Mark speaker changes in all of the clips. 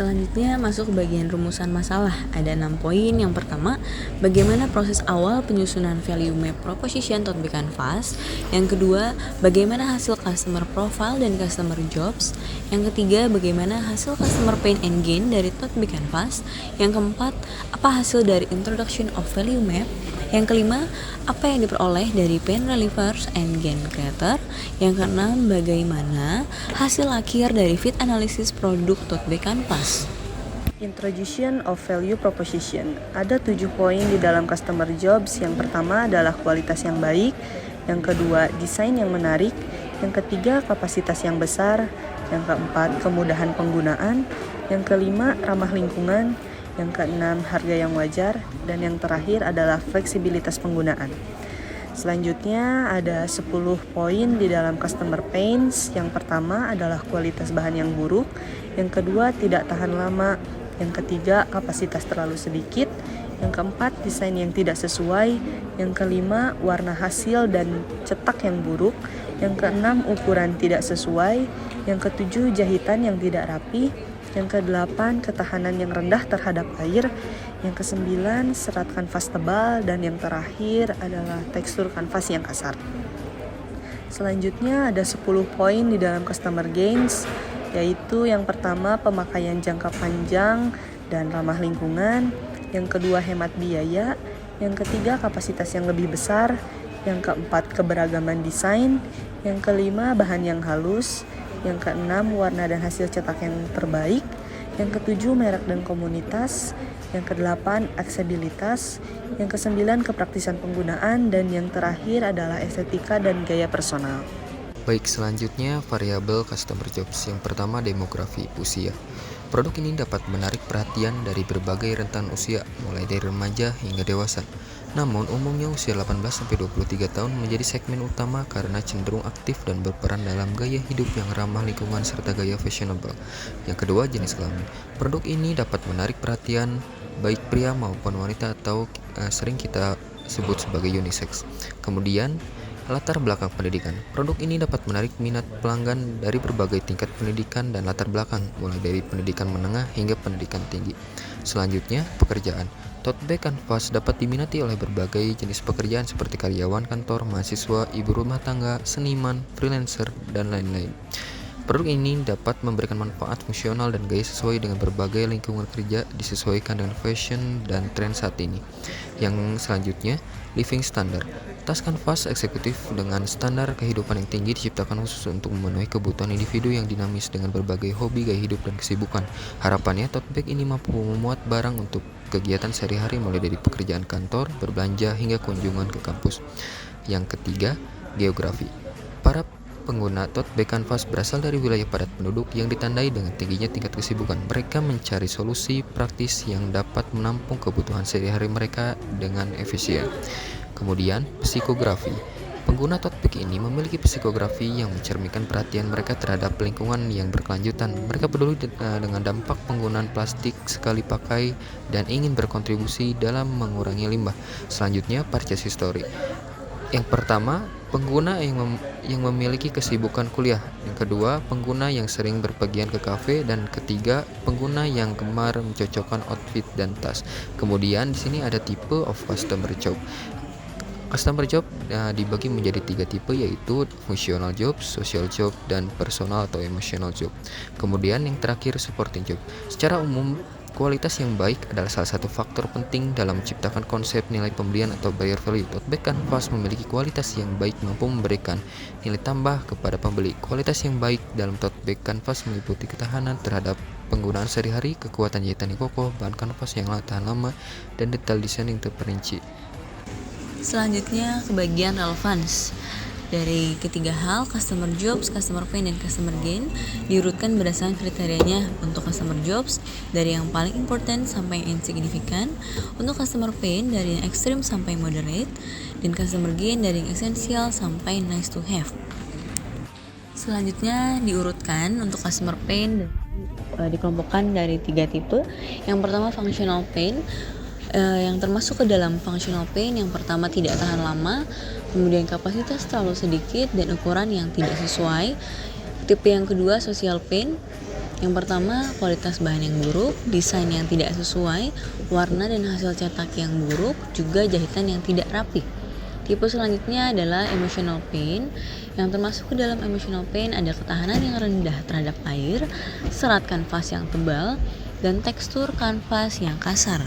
Speaker 1: Selanjutnya masuk ke bagian rumusan masalah. Ada 6 poin. Yang pertama, bagaimana proses awal penyusunan value map proposition Toadby Canvas. Yang kedua, bagaimana hasil customer profile dan customer jobs. Yang ketiga, bagaimana hasil customer pain and gain dari Toadby Canvas. Yang keempat, apa hasil dari introduction of value map. Yang kelima, apa yang diperoleh dari pain relievers and gain creator. Yang keenam, bagaimana hasil akhir dari fit analysis produk Toadby Canvas.
Speaker 2: Introduction of value proposition. Ada 7 poin di dalam customer jobs. Yang pertama adalah kualitas yang baik. Yang kedua, desain yang menarik. Yang ketiga, kapasitas yang besar. Yang keempat, kemudahan penggunaan. Yang kelima, ramah lingkungan. Yang keenam, harga yang wajar. Dan yang terakhir adalah fleksibilitas penggunaan. Selanjutnya ada 10 poin di dalam customer pains. Yang pertama adalah kualitas bahan yang buruk. Yang kedua, tidak tahan lama. Yang ketiga, kapasitas terlalu sedikit. Yang keempat, desain yang tidak sesuai. Yang kelima, warna hasil dan cetak yang buruk. Yang keenam, ukuran tidak sesuai. Yang ketujuh, jahitan yang tidak rapi. Yang kedelapan, ketahanan yang rendah terhadap air. Yang kesembilan, serat kanvas tebal. Dan yang terakhir adalah tekstur kanvas yang kasar. Selanjutnya ada 10 poin di dalam customer gains, yaitu yang pertama, pemakaian jangka panjang dan ramah lingkungan. Yang kedua, hemat biaya. Yang ketiga, kapasitas yang lebih besar. Yang keempat, keberagaman desain. Yang kelima, bahan yang halus. Yang keenam, warna dan hasil cetak yang terbaik. Yang ketujuh, merek dan komunitas. Yang kedelapan, aksesibilitas. Yang kesembilan, kepraktisan penggunaan. Dan yang terakhir adalah estetika dan gaya personal.
Speaker 3: Baik, selanjutnya variabel customer jobs. Yang pertama, demografi, usia. Produk ini dapat menarik perhatian dari berbagai rentan usia, mulai dari remaja hingga dewasa. Namun, umumnya usia 18-23 tahun menjadi segmen utama karena cenderung aktif dan berperan dalam gaya hidup yang ramah lingkungan serta gaya fashionable. Yang kedua, jenis kelamin. Produk ini dapat menarik perhatian baik pria maupun wanita atau sering kita sebut sebagai unisex. Kemudian, latar belakang pendidikan. Produk ini dapat menarik minat pelanggan dari berbagai tingkat pendidikan dan latar belakang, mulai dari pendidikan menengah hingga pendidikan tinggi. Selanjutnya, pekerjaan. Toadby Canvas dapat diminati oleh berbagai jenis pekerjaan seperti karyawan kantor, mahasiswa, ibu rumah tangga, seniman, freelancer, dan lain-lain. Produk ini dapat memberikan manfaat fungsional dan gaya sesuai dengan berbagai lingkungan kerja, disesuaikan dengan fashion dan tren saat ini. Yang selanjutnya, living standard. Tas kanvas eksekutif dengan standar kehidupan yang tinggi diciptakan khusus untuk memenuhi kebutuhan individu yang dinamis dengan berbagai hobi, gaya hidup, dan kesibukan. Harapannya, tote bag ini mampu memuat barang untuk kegiatan sehari-hari mulai dari pekerjaan kantor, berbelanja, hingga kunjungan ke kampus. Yang ketiga, geografi. Para pengguna tote bag kanvas berasal dari wilayah padat penduduk yang ditandai dengan tingginya tingkat kesibukan. Mereka mencari solusi praktis yang dapat menampung kebutuhan sehari-hari mereka dengan efisien. Kemudian, psikografi. Pengguna tote bag ini memiliki psikografi yang mencerminkan perhatian mereka terhadap lingkungan yang berkelanjutan. Mereka peduli dengan dampak penggunaan plastik sekali pakai dan ingin berkontribusi dalam mengurangi limbah. Selanjutnya, purchase history. Yang pertama, pengguna yang memiliki kesibukan kuliah. Yang kedua, pengguna yang sering berpergian ke kafe. Dan ketiga, pengguna yang gemar mencocokkan outfit dan tas. Kemudian di sini ada tipe of customer job. Customer job dibagi menjadi 3 tipe, yaitu functional job, social job, dan personal atau emotional job. Kemudian yang terakhir, supporting job. Secara umum, kualitas yang baik adalah salah satu faktor penting dalam menciptakan konsep nilai pembelian atau buyer value. Tote bag kanvas memiliki kualitas yang baik mampu memberikan nilai tambah kepada pembeli. Kualitas yang baik dalam tote bag kanvas meliputi ketahanan terhadap penggunaan sehari-hari, kekuatan jahitan yang kokoh, bahan kanvas yang tahan lama, dan detail desain yang terperinci.
Speaker 1: Selanjutnya ke bagian relevance. Dari ketiga hal, customer jobs, customer pain, dan customer gain diurutkan berdasarkan kriterianya. Untuk customer jobs, dari yang paling important sampai yang insignificant. Untuk customer pain, dari yang extreme sampai moderate. Dan customer gain dari yang essential sampai nice to have. Selanjutnya diurutkan untuk customer pain dikelompokkan dari 3 tipe. Yang pertama, functional pain. Yang termasuk ke dalam functional pain, yang pertama tidak tahan lama, kemudian kapasitas terlalu sedikit, dan ukuran yang tidak sesuai. Tipe yang kedua, social pain. Yang pertama, kualitas bahan yang buruk, desain yang tidak sesuai, warna dan hasil cetak yang buruk, juga jahitan yang tidak rapi. Tipe selanjutnya adalah emotional paint. Yang termasuk ke dalam emotional paint ada ketahanan yang rendah terhadap air, serat kanvas yang tebal, dan tekstur kanvas yang kasar.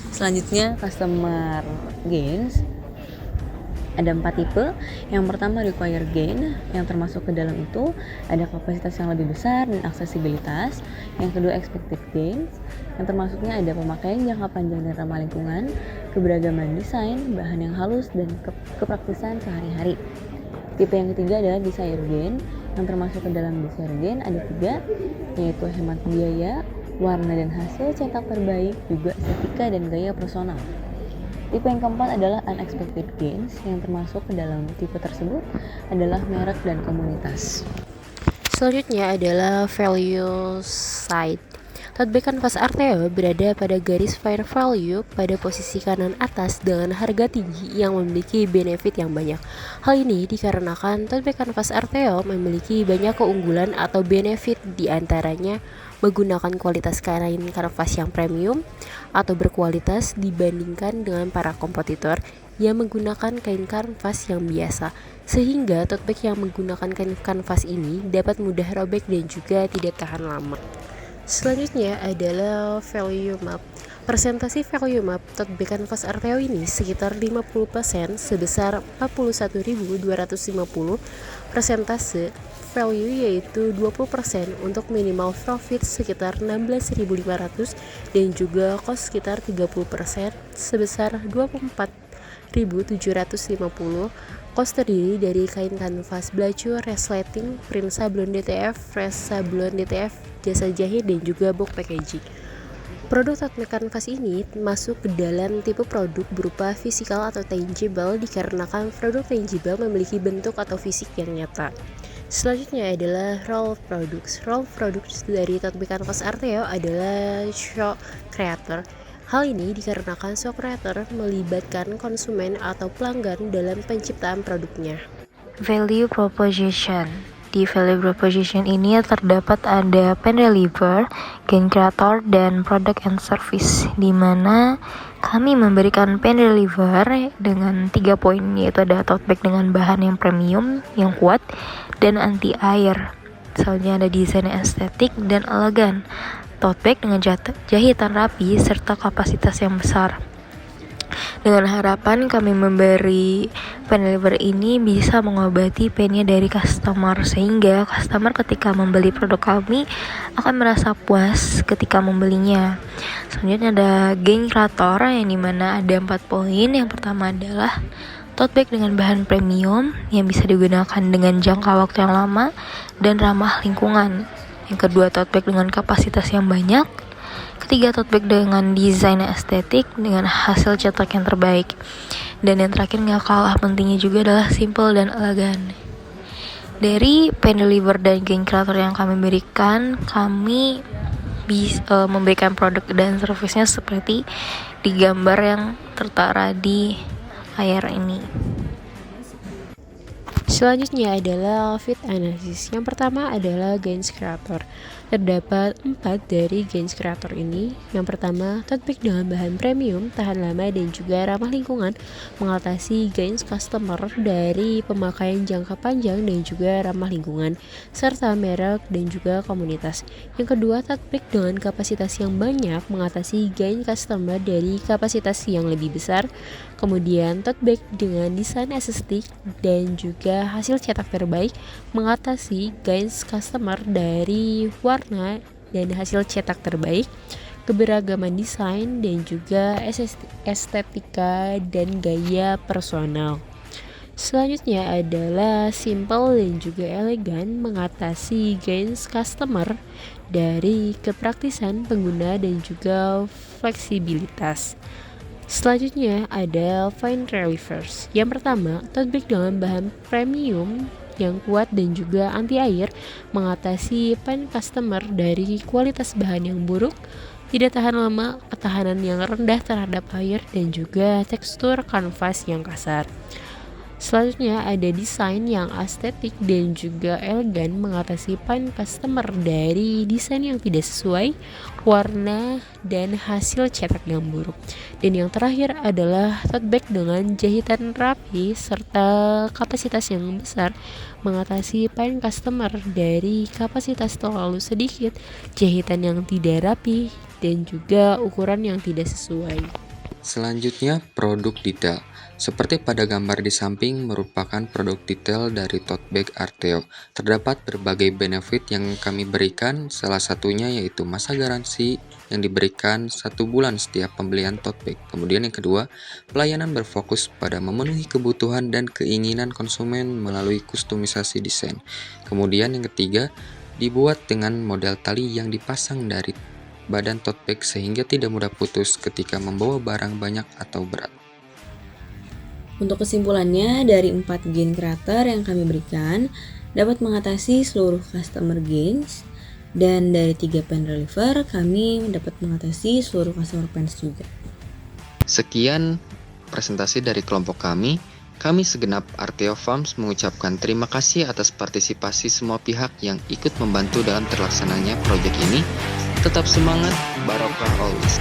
Speaker 1: Selanjutnya, customer gains. Ada 4 tipe. Yang pertama require gain, yang termasuk ke dalam itu ada kapasitas yang lebih besar dan aksesibilitas. Yang kedua expected gains, yang termasuknya ada pemakaian jangka panjang dan ramah lingkungan, keberagaman desain, bahan yang halus, dan kepraktisan sehari-hari. Tipe yang ketiga adalah desire gain, yang termasuk ke dalam desire gain ada 3, yaitu hemat biaya, warna dan hasil cetak terbaik, juga estetika dan gaya personal. Tipe yang keempat adalah unexpected gains, yang termasuk ke dalam tipe tersebut adalah merek dan komunitas.
Speaker 4: Selanjutnya adalah value side. Tote bag kanvas Arteo berada pada garis fair value pada posisi kanan atas dengan harga tinggi yang memiliki benefit yang banyak. Hal ini dikarenakan tote bag kanvas Arteo memiliki banyak keunggulan atau benefit, diantaranya menggunakan kualitas kain kanvas yang premium atau berkualitas dibandingkan dengan para kompetitor yang menggunakan kain kanvas yang biasa, sehingga tote bag yang menggunakan kain kanvas ini dapat mudah robek dan juga tidak tahan lama. Selanjutnya adalah value map. Persentase value map tote bag kanvas Arteo ini sekitar 50% sebesar 41.250. Persentase value yaitu 20% untuk minimal profit sekitar 16.500 dan juga cost sekitar 30% sebesar 24.750. Cost terdiri dari kain kanvas, belacu, resleting, print sablon DTF, fresh sablon DTF, jasa jahit, dan juga box packaging. Produk tote bag kanvas ini masuk ke dalam tipe produk berupa physical atau tangible dikarenakan produk tangible memiliki bentuk atau fisik yang nyata. Selanjutnya adalah role products. Role products dari tote bag kanvas Arteo adalah show creator. Hal ini dikarenakan show creator melibatkan konsumen atau pelanggan dalam penciptaan produknya.
Speaker 5: Value proposition. Di value proposition ini terdapat ada pen reliever, gain creator, dan product and service, di mana kami memberikan pen reliever dengan 3 poin, yaitu ada tote bag dengan bahan yang premium, yang kuat, dan anti air. Selanjutnya ada desain estetik dan elegan, tote bag dengan jahitan rapi serta kapasitas yang besar. Dengan harapan kami memberi pen reliever ini bisa mengobati pennya dari customer, sehingga customer ketika membeli produk kami akan merasa puas ketika membelinya. Selanjutnya ada gain creator, yang dimana ada 4 poin. Yang pertama adalah tote bag dengan bahan premium yang bisa digunakan dengan jangka waktu yang lama dan ramah lingkungan. Yang kedua, tote bag dengan kapasitas yang banyak. Ketiga, tote bag dengan desain estetik dengan hasil cetak yang terbaik. Dan yang terakhir gak kalah pentingnya juga adalah simple dan elegan. Dari pen reliever dan gain creator yang kami berikan, kami bisa memberikan produk dan servisnya seperti di gambar yang tertara di layar ini.
Speaker 4: Selanjutnya adalah fit analysis. Yang pertama adalah gains creator. Terdapat 4 dari gains creator ini. Yang pertama, tote bag dengan bahan premium, tahan lama dan juga ramah lingkungan, mengatasi gains customer dari pemakaian jangka panjang dan juga ramah lingkungan, serta merek dan juga komunitas. Yang kedua, tote bag dengan kapasitas yang banyak, mengatasi gain customer dari kapasitas yang lebih besar. Kemudian, tote bag dengan desain estetik dan juga hasil cetak terbaik, mengatasi gains customer dari warna dan hasil cetak terbaik, keberagaman desain dan juga estetika dan gaya personal. Selanjutnya adalah simple dan juga elegan, mengatasi gains customer dari kepraktisan pengguna dan juga fleksibilitas. Selanjutnya ada fine relievers. Yang pertama, tote bag dengan bahan premium yang kuat dan juga anti air, mengatasi pain customer dari kualitas bahan yang buruk, tidak tahan lama, ketahanan yang rendah terhadap air, dan juga tekstur kanvas yang kasar. Selanjutnya ada desain yang estetik dan juga elegan, mengatasi pain customer dari desain yang tidak sesuai, warna, dan hasil cetak yang buruk. Dan yang terakhir adalah tote bag dengan jahitan rapi serta kapasitas yang besar, mengatasi pain customer dari kapasitas terlalu sedikit, jahitan yang tidak rapi, dan juga ukuran yang tidak sesuai.
Speaker 3: Selanjutnya, produk detail. Seperti pada gambar di samping, merupakan produk detail dari tote bag Arteo. Terdapat berbagai benefit yang kami berikan, salah satunya yaitu masa garansi yang diberikan 1 bulan setiap pembelian tote bag. Kemudian yang kedua, pelayanan berfokus pada memenuhi kebutuhan dan keinginan konsumen melalui kustomisasi desain. Kemudian yang ketiga, dibuat dengan model tali yang dipasang dari badan tote bag sehingga tidak mudah putus ketika membawa barang banyak atau berat.
Speaker 1: Untuk kesimpulannya, dari 4 gain creator yang kami berikan dapat mengatasi seluruh customer gains, dan dari 3 pain reliever kami dapat mengatasi seluruh customer pains juga.
Speaker 3: Sekian presentasi dari kelompok kami. Kami segenap Arteo Farms mengucapkan terima kasih atas partisipasi semua pihak yang ikut membantu dalam terlaksananya proyek ini. Tetap semangat, barokah always.